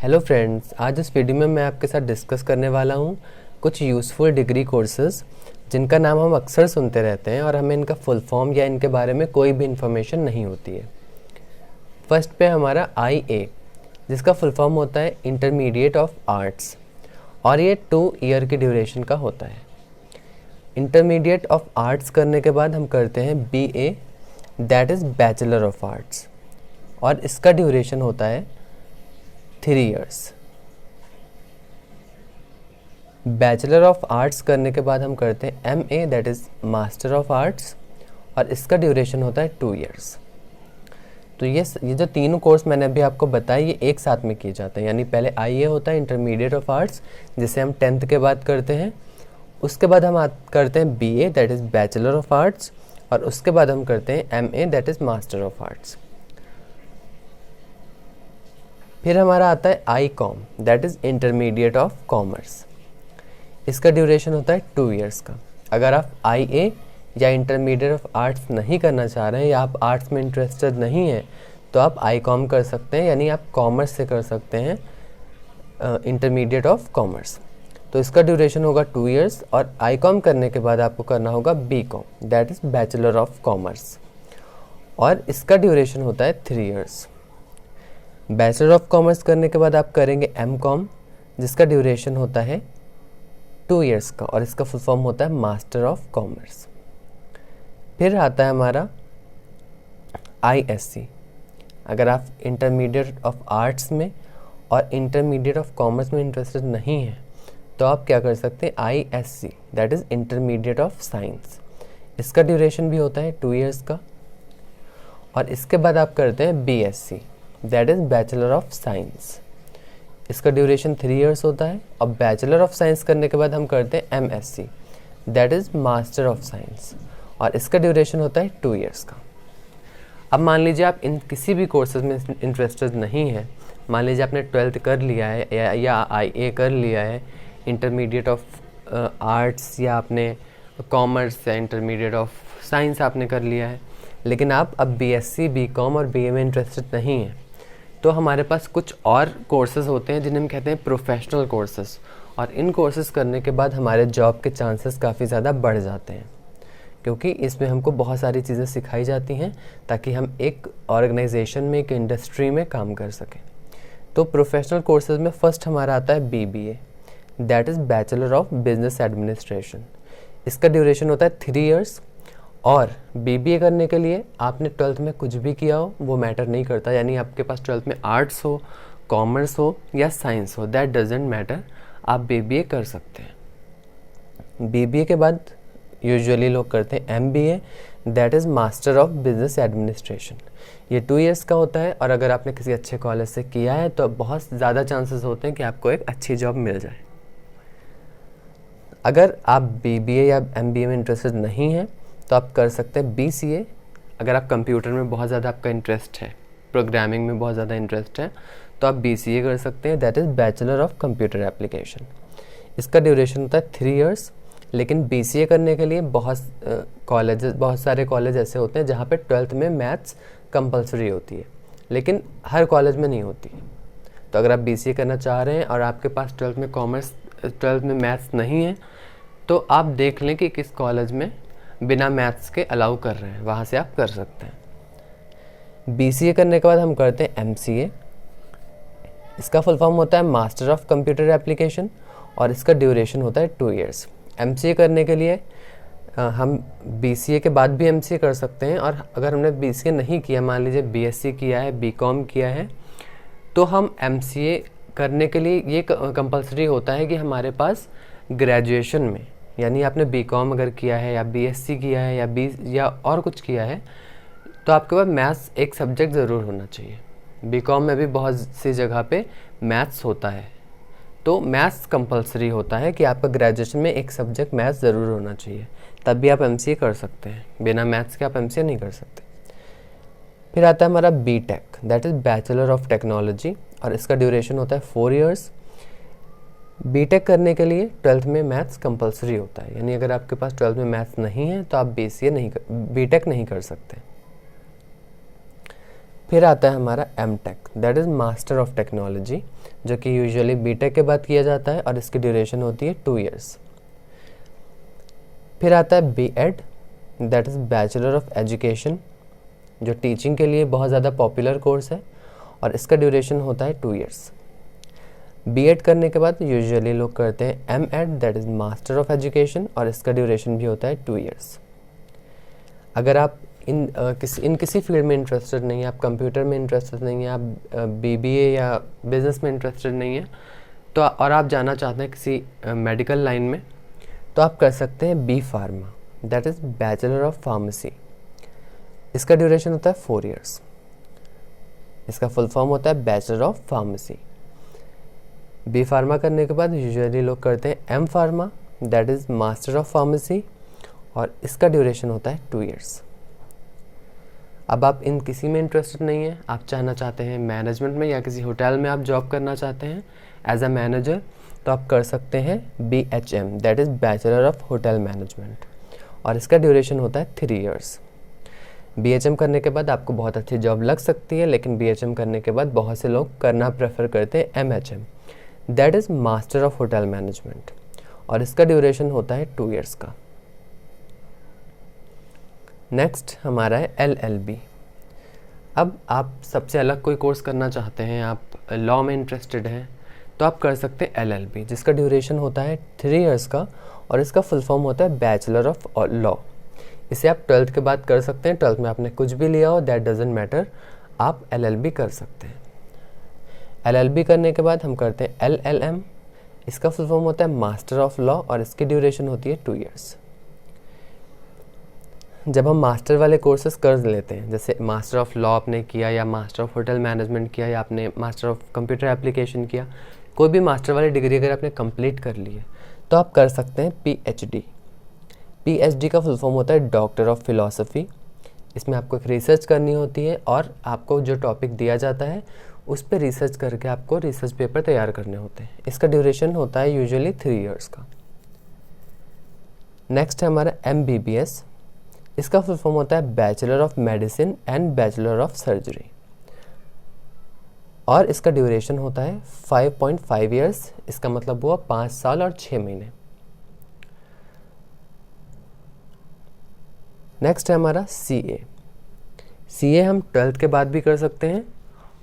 Hello friends, आज इस video में मैं आपके साथ डिस्कस करने वाला हूँ कुछ यूज़फुल डिग्री कोर्सेज़ जिनका नाम हम अक्सर सुनते रहते हैं और हमें इनका फुल फॉर्म या इनके बारे में कोई भी इन्फॉर्मेशन नहीं होती है। फर्स्ट पे हमारा IA, जिसका फुल फॉर्म होता है इंटरमीडिएट ऑफ आर्ट्स और ये 2 ईयर की ड्यूरेशन का होता है। इंटरमीडिएट ऑफ आर्ट्स करने के बाद हम करते हैं BA, that is bachelor of arts, और इसका ड्यूरेशन होता है 3 इयर्स। बैचलर ऑफ आर्ट्स करने के बाद हम करते हैं MA, that is master of arts, और इसका ड्यूरेशन होता है 2 इयर्स। तो ये जो तीनों कोर्स मैंने अभी आपको बताया ये एक साथ में किए जाते हैं, यानी पहले IA होता है इंटरमीडिएट ऑफ आर्ट्स, जिसे हम 10th के बाद करते हैं। उसके बाद हम करते हैं BA, that is bachelor of arts, और उसके बाद हम करते हैं MA, that is master of arts. फिर हमारा आता है ICOM, that is intermediate of commerce. इसका ड्यूरेशन होता है 2 इयर्स का। अगर आप IA या इंटरमीडिएट ऑफ आर्ट्स नहीं करना चाह रहे हैं या आप आर्ट्स में इंटरेस्टेड नहीं हैं तो आप ICOM कर सकते हैं, यानी आप कॉमर्स से कर सकते हैं इंटरमीडिएट ऑफ कॉमर्स। तो इसका ड्यूरेशन होगा 2 इयर्स, और ICOM करने के बाद आपको करना होगा BCom, that is bachelor of commerce, और इसका ड्यूरेशन होता है 3 इयर्स। बैचलर ऑफ कॉमर्स करने के बाद आप करेंगे MCom, जिसका ड्यूरेशन होता है 2 इयर्स का, और इसका फुल फॉर्म होता है मास्टर ऑफ कॉमर्स। फिर आता है हमारा ISC। अगर आप इंटरमीडिएट ऑफ आर्ट्स में और इंटरमीडिएट ऑफ कॉमर्स में इंटरेस्टेड नहीं हैं तो आप क्या कर सकते हैं ISC, that is intermediate of science. इसका ड्यूरेशन भी होता है 2 इयर्स का, और इसके बाद आप करते हैं BSc, that is bachelor of science. इसका ड्यूरेशन 3 इयर्स होता है, और बैचलर ऑफ साइंस करने के बाद हम करते हैं MSc, that is master of science, और इसका ड्यूरेशन होता है 2 इयर्स का। अब मान लीजिए आप इन किसी भी कोर्सेज में इंटरेस्टेड नहीं है, मान लीजिए आपने 12th कर लिया है या IA कर लिया है, इंटरमीडिएट ऑफ आर्ट्स, या आपने कॉमर्स या इंटरमीडिएट ऑफ साइंस आपने कर लिया है, लेकिन आप अब BSc, BCom और BA में इंटरेस्टेड नहीं हैं, तो हमारे पास कुछ और कोर्सेज होते हैं जिन्हें हम कहते हैं प्रोफेशनल कोर्सेज, और इन कोर्सेज करने के बाद हमारे जॉब के चांसेस काफ़ी ज़्यादा बढ़ जाते हैं, क्योंकि इसमें हमको बहुत सारी चीज़ें सिखाई जाती हैं ताकि हम एक ऑर्गेनाइजेशन में, एक इंडस्ट्री में काम कर सकें। तो प्रोफेशनल कोर्सेज में फर्स्ट हमारा आता है BBA, that is bachelor of business administration. इसका ड्यूरेशन होता है 3 इयर्स, और BBA करने के लिए आपने 12th में कुछ भी किया हो वो मैटर नहीं करता, यानी आपके पास 12th में आर्ट्स हो, कॉमर्स हो या साइंस हो, दैट डजेंट मैटर, आप BBA कर सकते हैं। BBA के बाद यूजुअली लोग करते हैं MBA, that is master of business administration. ये 2 इयर्स का होता है, और अगर आपने किसी अच्छे कॉलेज से किया है तो बहुत ज़्यादा चांसेस होते हैं कि आपको एक अच्छी जॉब मिल जाए। अगर आप BBA या MBA में इंटरेस्टेड नहीं हैं तो आप कर सकते हैं BCA। अगर आप कंप्यूटर में बहुत ज़्यादा आपका इंटरेस्ट है, प्रोग्रामिंग में बहुत ज़्यादा इंटरेस्ट है, तो आप BCA कर सकते हैं, that is bachelor of computer application. इसका ड्यूरेशन होता है 3 इयर्स, लेकिन BCA करने के लिए बहुत सारे कॉलेज ऐसे होते हैं जहाँ पे 12th में मैथ्स कंपलसरी होती है, लेकिन हर कॉलेज में नहीं होती। तो अगर आप BCA करना चाह रहे हैं और आपके पास 12th में मैथ्स नहीं है, तो आप देख लें कि किस कॉलेज में बिना मैथ्स के अलाउ कर रहे हैं, वहाँ से आप कर सकते हैं। BCA करने के बाद हम करते हैं MCA। इसका फुल फॉर्म होता है मास्टर ऑफ कंप्यूटर एप्लीकेशन, और इसका ड्यूरेशन होता है 2 इयर्स। MCA करने के लिए हम BCA के बाद भी MCA कर सकते हैं, और अगर हमने BCA नहीं किया, मान लीजिए BSc किया है, BCom किया है, तो हम MCA करने के लिए ये कंपलसरी होता है कि हमारे पास ग्रेजुएशन में, यानी आपने BCom अगर किया है या BSc किया है या और कुछ किया है, तो आपके पास मैथ्स एक सब्जेक्ट ज़रूर होना चाहिए। BCom में भी बहुत सी जगह पे मैथ्स होता है, तो मैथ्स कंपलसरी होता है कि आपका ग्रेजुएशन में एक सब्जेक्ट मैथ्स ज़रूर होना चाहिए, तब भी आप MCA कर सकते हैं। बिना मैथ्स के आप MCA नहीं कर सकते। फिर आता है हमारा BTech, that is bachelor of technology, और इसका ड्यूरेशन होता है 4 इयर्स। BTech करने के लिए 12th में मैथ्स कंपलसरी होता है, यानी अगर आपके पास 12th में मैथ्स नहीं है तो आप BTech नहीं कर सकते। फिर आता है हमारा M.Tech, that is master of technology, जो कि यूजुअली B.Tech के बाद किया जाता है और इसकी ड्यूरेशन होती है 2 years। फिर आता है B.Ed, that is bachelor of education, जो टीचिंग के लिए बहुत ज़्यादा पॉपुलर कोर्स है और इसका ड्यूरेशन होता है 2 years। B.Ed करने के बाद यूजुअली लोग करते हैं M.Ed, that is master of education, और इसका ड्यूरेशन भी होता है 2 years। अगर आप इन किसी फील्ड में इंटरेस्टेड नहीं है, आप कंप्यूटर में इंटरेस्टेड नहीं है, आप BBA या बिज़नेस में इंटरेस्टेड नहीं है, तो और आप जाना चाहते हैं किसी मेडिकल लाइन में, तो आप कर सकते हैं B Pharma, that is bachelor of pharmacy. इसका ड्यूरेशन होता है 4 years। इसका फुल फॉर्म होता है bachelor of pharmacy. B Pharma करने के बाद यूजुअली लोग करते हैं M Pharma, that is master of pharmacy, और इसका ड्यूरेशन होता है 2 years। अब आप इन किसी में इंटरेस्टेड नहीं है, आप चाहना चाहते हैं मैनेजमेंट में या किसी होटल में आप जॉब करना चाहते हैं एज अ मैनेजर, तो आप कर सकते हैं BHM, that is bachelor of hotel management, और इसका ड्यूरेशन होता है 3 years। BHM करने के बाद आपको बहुत अच्छी जॉब लग सकती है, लेकिन BHM करने के बाद बहुत से लोग करना प्रेफर करते हैं MHM, that is master of hotel management, और इसका ड्यूरेशन होता है 2 years का। नेक्स्ट हमारा है LLB। अब आप सबसे अलग कोई कोर्स करना चाहते हैं, आप लॉ में इंटरेस्टेड हैं, तो आप कर सकते हैं LLB, जिसका ड्यूरेशन होता है 3 years का, और इसका फुल फॉर्म होता है बैचलर ऑफ लॉ। इसे आप 12th के बाद कर सकते हैं, 12th में आपने कुछ भी लिया हो दैट डजेंट मैटर, आप LLB कर सकते हैं। LLB करने के बाद हम करते हैं LLM, इसका फुल फॉर्म होता है मास्टर ऑफ लॉ, और इसकी ड्यूरेशन होती है 2 years। जब हम मास्टर वाले कोर्सेज कर लेते हैं, जैसे मास्टर ऑफ लॉ आपने किया, या मास्टर ऑफ होटल मैनेजमेंट किया, या आपने मास्टर ऑफ कंप्यूटर एप्लीकेशन किया, कोई भी मास्टर वाली डिग्री अगर आपने कंप्लीट कर ली है, तो आप कर सकते हैं PhD। PhD का फुल फॉर्म होता है डॉक्टर ऑफ फिलॉसफी। इसमें आपको एक रिसर्च करनी होती है, और आपको जो टॉपिक दिया जाता है उस पर रिसर्च करके आपको रिसर्च पेपर तैयार करने होते हैं। इसका ड्यूरेशन होता है यूजुअली 3 years का। नेक्स्ट है हमारा MBBS। इसका फुल फॉर्म होता है bachelor of medicine and bachelor of surgery, और इसका ड्यूरेशन होता है 5.5 years। इसका मतलब हुआ 5 साल और 6 महीने। नेक्स्ट है हमारा CA हम 12th के बाद भी कर सकते हैं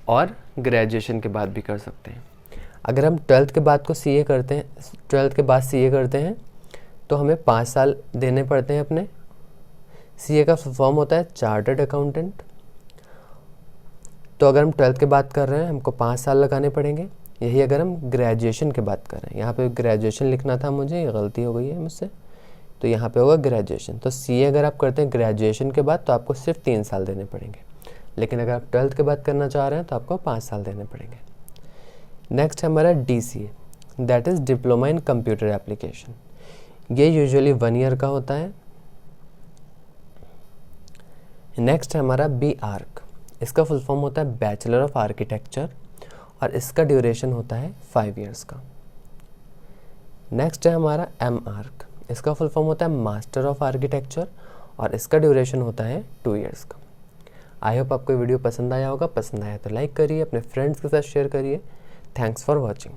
और ग्रेजुएशन के बाद भी कर सकते हैं। अगर हम 12th के बाद को CA करते हैं, 12th के बाद CA करते हैं, तो हमें 5 साल देने पड़ते हैं अपने। CA का फॉर्म होता है चार्टर्ड अकाउंटेंट। तो अगर हम 12th के बाद कर रहे हैं, हमको 5 साल लगाने पड़ेंगे। यही अगर हम ग्रेजुएशन के बाद कर रहे हैं, यहाँ पे ग्रेजुएशन लिखना था मुझे, ये गलती हो गई है मुझसे, तो यहाँ पे होगा ग्रेजुएशन। तो CA अगर आप करते हैं ग्रेजुएशन के बाद, तो आपको सिर्फ 3 साल देने पड़ेंगे, लेकिन अगर आप 12th के बाद करना चाह रहे हैं तो आपको 5 साल देने पड़ेंगे। नेक्स्ट है हमारा DCA, that is diploma in computer application. ये यूजुअली 1 year का होता है। नेक्स्ट है हमारा BArch। इसका फुल फॉर्म होता है बैचलर ऑफ आर्किटेक्चर, और इसका ड्यूरेशन होता है 5 years का। नेक्स्ट है हमारा MArch। इसका फुल फॉर्म होता है मास्टर ऑफ आर्किटेक्चर, और इसका ड्यूरेशन होता है 2 years का। आई होप आपको वीडियो पसंद आया होगा। पसंद आया तो लाइक करिए, अपने फ्रेंड्स के साथ शेयर करिए। Thanks for watching.